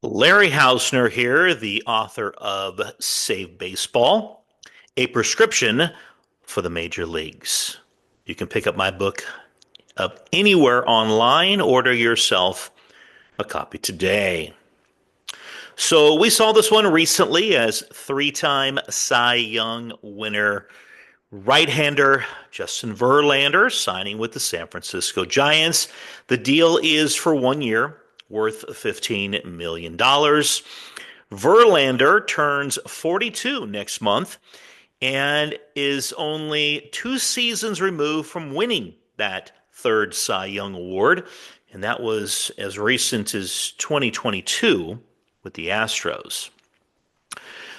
Larry Hausner here, the author of Save Baseball, a prescription for the major leagues. You can pick up my book up anywhere online. Order yourself a copy today. So we saw this one recently as three-time Cy Young winner right-hander Justin Verlander signing with the San Francisco Giants. The deal is for 1 year, worth $15 million. Verlander turns 42 next month and is only 2 seasons removed from winning that third Cy Young Award, and that was as recent as 2022 with the Astros.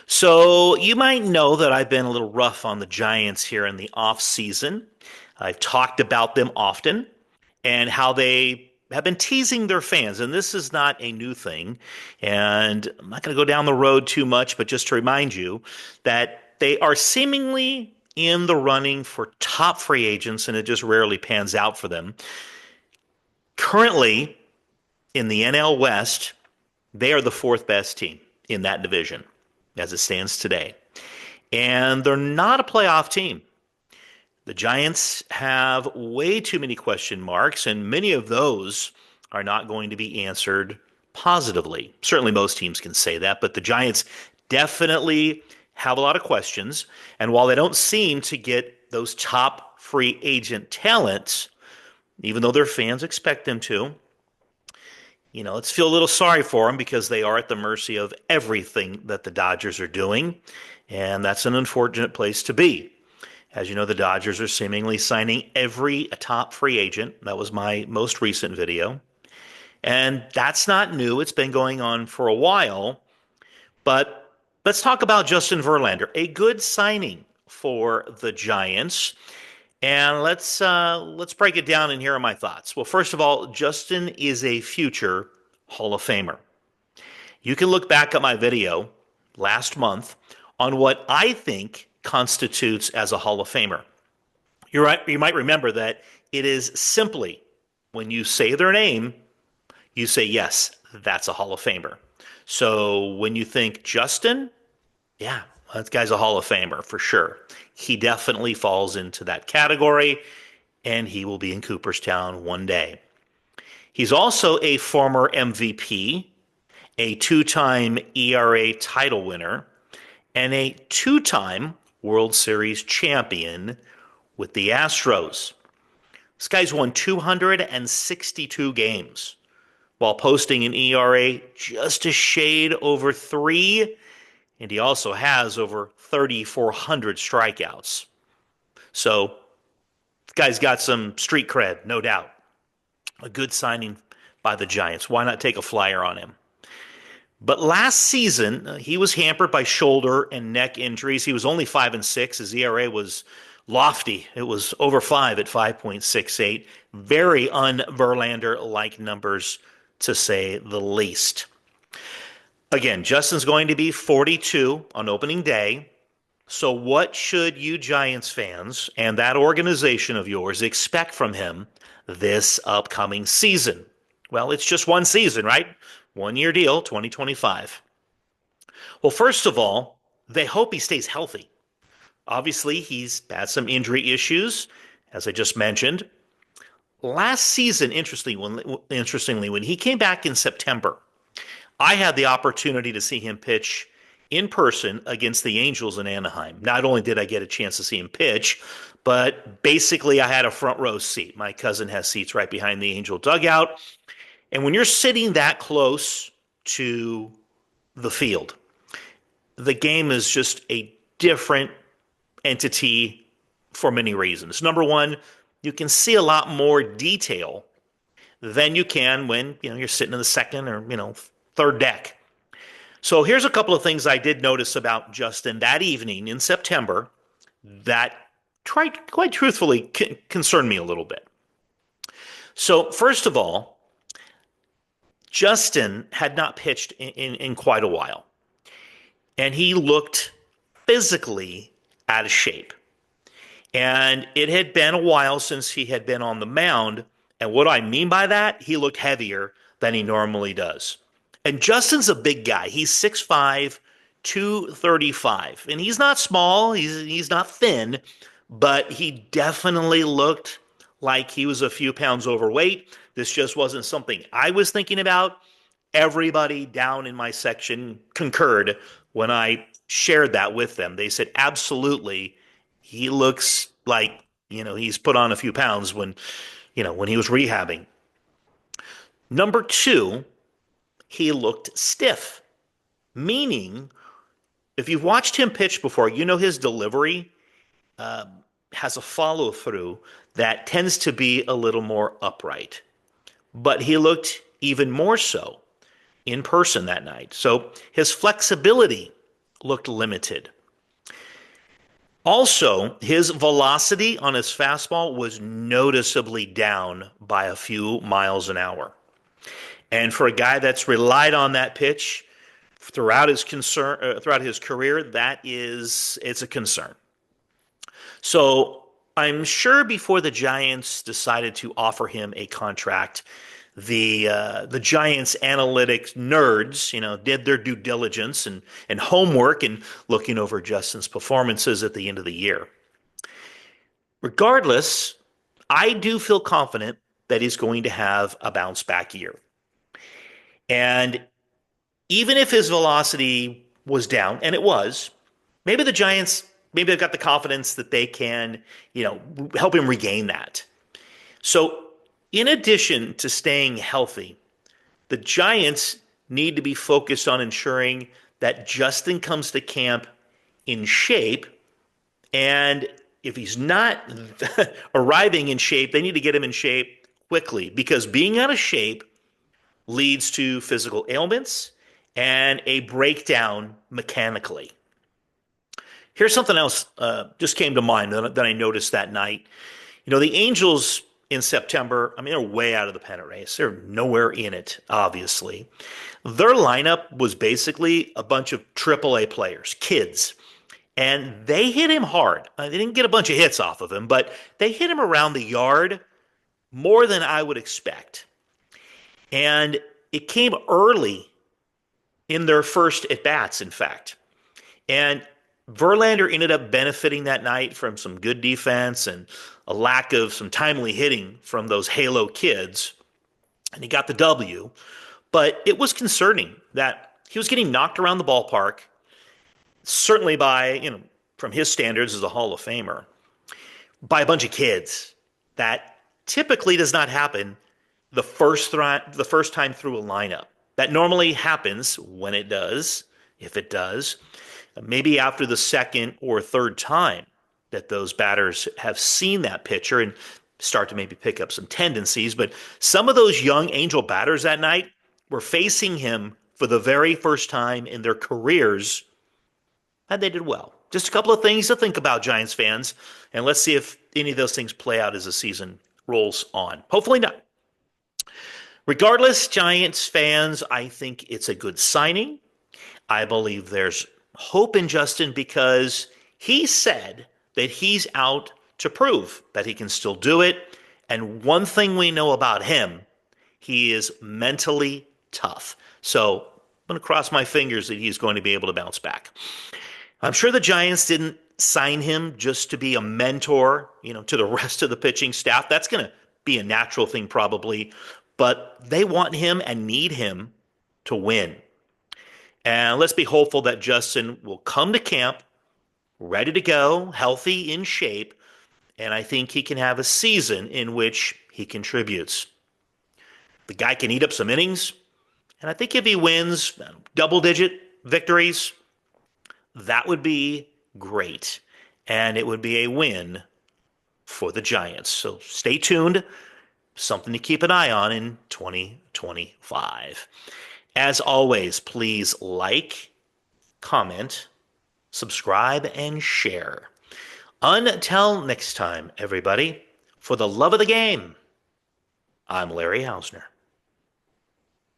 So you might know that I've been a little rough on the Giants here in the off season. I've talked about them often and how they have been teasing their fans, and this is not a new thing. And I'm not going to go down the road too much, but just to remind you that they are seemingly in the running for top free agents, and it just rarely pans out for them. Currently, in the NL West, they are the fourth best team in that division as it stands today. And they're not a playoff team. The Giants have way too many question marks, and many of those are not going to be answered positively. Certainly most teams can say that, but the Giants definitely have a lot of questions. And while they don't seem to get those top free agent talents, even though their fans expect them to, let's feel a little sorry for them because they are at the mercy of everything that the Dodgers are doing, and that's an unfortunate place to be. As you know, the Dodgers are seemingly signing every top free agent. That was my most recent video. And that's not new. It's been going on for a while. But let's talk about Justin Verlander, a good signing for the Giants. And let's break it down, and here are my thoughts. Well, first of all, Justin is a future Hall of Famer. You can look back at my video last month on what I think constitutes as a Hall of Famer. You're right. You might remember that it is simply when you say their name, you say, yes, that's a Hall of Famer. So when you think Justin, yeah, that guy's a Hall of Famer for sure. He definitely falls into that category, and he will be in Cooperstown one day. He's also a former MVP, a two-time ERA title winner, and a two-time World Series champion with the Astros. This guy's won 262 games while posting an ERA just a shade over 3, and he also has over 3,400 strikeouts. So, this guy's got some street cred, no doubt. A good signing by the Giants. Why not take a flyer on him? But last season, he was hampered by shoulder and neck injuries. He was only 5-6. His ERA was lofty. It was over 5 at 5.68. Very un-Verlander-like numbers, to say the least. Again, Justin's going to be 42 on opening day. So what should you Giants fans and that organization of yours expect from him this upcoming season? Well, it's just one season, right? 1-year deal, 2025. Well, first of all, they hope he stays healthy. Obviously, he's had some injury issues, as I just mentioned. Last season, interestingly, when he came back in September, I had the opportunity to see him pitch in person against the Angels in Anaheim. Not only did I get a chance to see him pitch, but basically I had a front row seat. My cousin has seats right behind the Angel dugout. And when you're sitting that close to the field, the game is just a different entity for many reasons. Number one, you can see a lot more detail than you can when you're sitting in the second or third deck. So here's a couple of things I did notice about Justin that evening in September that quite truthfully concerned me a little bit. So first of all, Justin had not pitched in quite a while, and he looked physically out of shape. And it had been a while since he had been on the mound, and what I mean by that, he looked heavier than he normally does. And Justin's a big guy. He's 6'5", 235. And he's not small, he's not thin, but he definitely looked like he was a few pounds overweight. This just wasn't something I was thinking about. Everybody down in my section concurred when I shared that with them. They said, absolutely, he looks like, he's put on a few pounds when he was rehabbing. Number two, he looked stiff, meaning if you've watched him pitch before, his delivery has a follow through that tends to be a little more upright. But he looked even more so in person that night. So his flexibility looked limited. Also, his velocity on his fastball was noticeably down by a few miles an hour. And for a guy that's relied on that pitch throughout his career, it's a concern. So I'm sure before the Giants decided to offer him a contract, the Giants analytics nerds, did their due diligence and homework and looking over Justin's performances at the end of the year. Regardless, I do feel confident that he's going to have a bounce back year. And even if his velocity was down, and it was, maybe the Giants, maybe they've got the confidence that they can, help him regain that. So in addition to staying healthy, the Giants need to be focused on ensuring that Justin comes to camp in shape. And if he's not arriving in shape, they need to get him in shape quickly, because being out of shape leads to physical ailments and a breakdown mechanically. Here's something else just came to mind that I noticed that night. The Angels in September, they're way out of the pennant race. They're nowhere in it, obviously. Their lineup was basically a bunch of AAA players, kids. And they hit him hard. They didn't get a bunch of hits off of him, but they hit him around the yard more than I would expect. And it came early in their first at-bats, in fact. And Verlander ended up benefiting that night from some good defense and a lack of some timely hitting from those Halo kids. And he got the W. But it was concerning that he was getting knocked around the ballpark, certainly by, from his standards as a Hall of Famer, by a bunch of kids. That typically does not happen the first time through a lineup. That normally happens when it does, if it does, maybe after the second or third time that those batters have seen that pitcher and start to maybe pick up some tendencies. But some of those young Angel batters that night were facing him for the very first time in their careers, and they did well. Just a couple of things to think about, Giants fans, and let's see if any of those things play out as the season rolls on. Hopefully not. Regardless, Giants fans, I think it's a good signing. I believe there's hope in Justin because he said that he's out to prove that he can still do it. And one thing we know about him, he is mentally tough. So I'm going to cross my fingers that he's going to be able to bounce back. I'm sure the Giants didn't sign him just to be a mentor, to the rest of the pitching staff. That's going to be a natural thing probably. But they want him and need him to win. And let's be hopeful that Justin will come to camp ready to go, healthy, in shape, and I think he can have a season in which he contributes. The guy can eat up some innings, and I think if he wins double-digit victories, that would be great, and it would be a win for the Giants. So stay tuned. Something to keep an eye on in 2025. As always, please like, comment, subscribe, and share. Until next time, everybody, for the love of the game, I'm Larry Hausner.